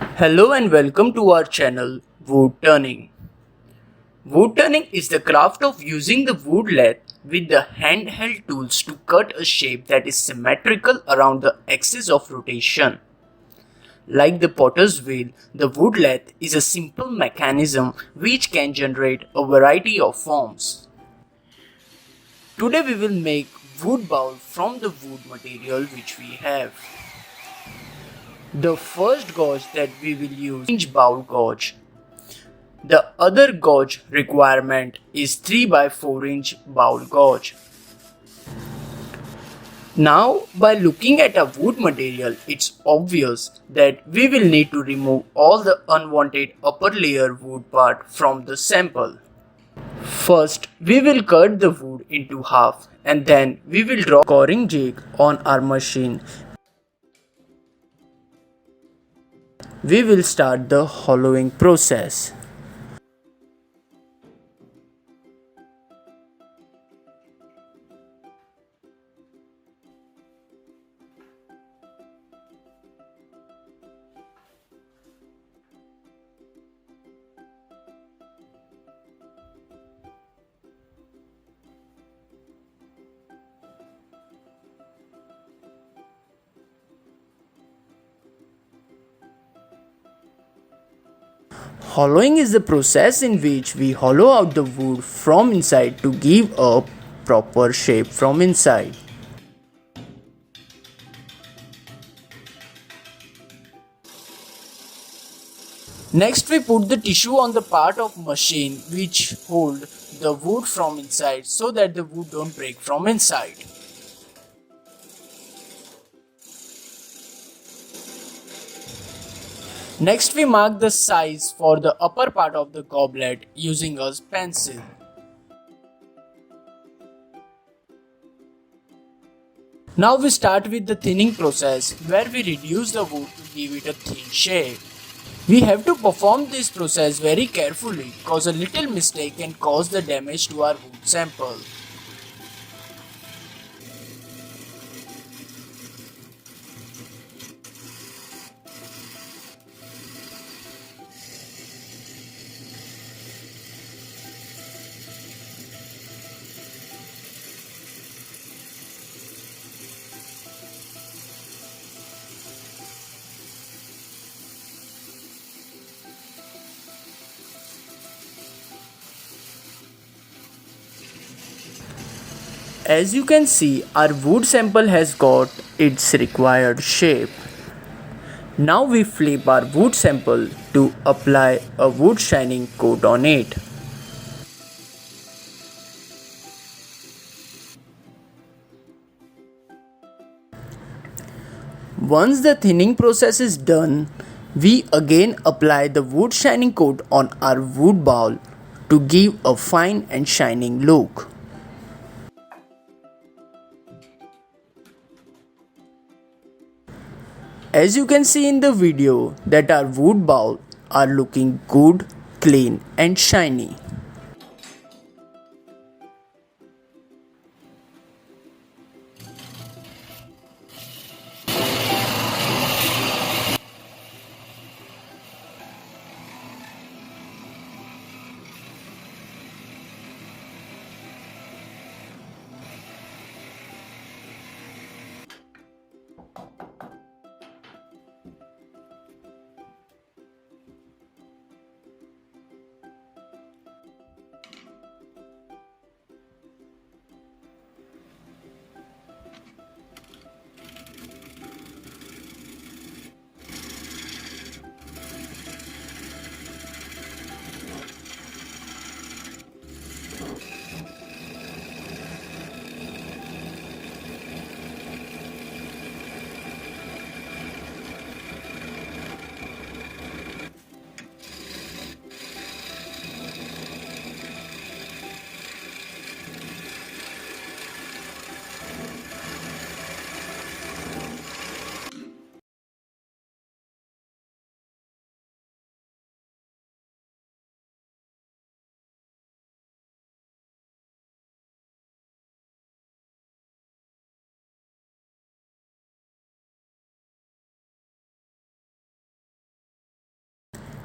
Hello and welcome to our channel WoodTurning. WoodTurning is the craft of using the wood lathe with the handheld tools to cut a shape that is symmetrical around the axis of rotation. Like the potter's wheel, the wood lathe is a simple mechanism which can generate a variety of forms. Today we will make wood bowl from the wood material which we have. The first gauge that we will use is inch bowl gauge. The other gauge requirement is 3 by 4 inch bowl gauge. Now, by looking at a wood material, it's obvious that we will need to remove all the unwanted upper layer wood part from the sample. First, we will cut the wood into half and then we will draw scoring jig on our machine. We will start the hollowing process. Hollowing is the process in which we hollow out the wood from inside to give a proper shape from inside. Next we put the tissue on the part of machine which hold the wood from inside so that the wood don't break from inside. Next we mark the size for the upper part of the goblet using a pencil. Now we start with the thinning process where we reduce the wood to give it a thin shape. We have to perform this process very carefully because a little mistake can cause the damage to our wood sample. As you can see, our wood sample has got its required shape. Now we flip our wood sample to apply a wood shining coat on it. Once the thinning process is done, we again apply the wood shining coat on our wood bowl to give a fine and shining look. As you can see in the video that our wood bowl are looking good, clean and shiny.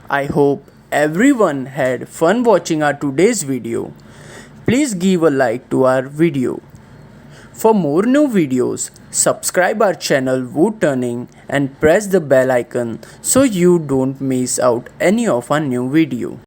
I hope everyone had fun watching our today's video. Please give a like to our video. For more new videos, subscribe our channel WoodTurning and press the bell icon so you don't miss out any of our new video.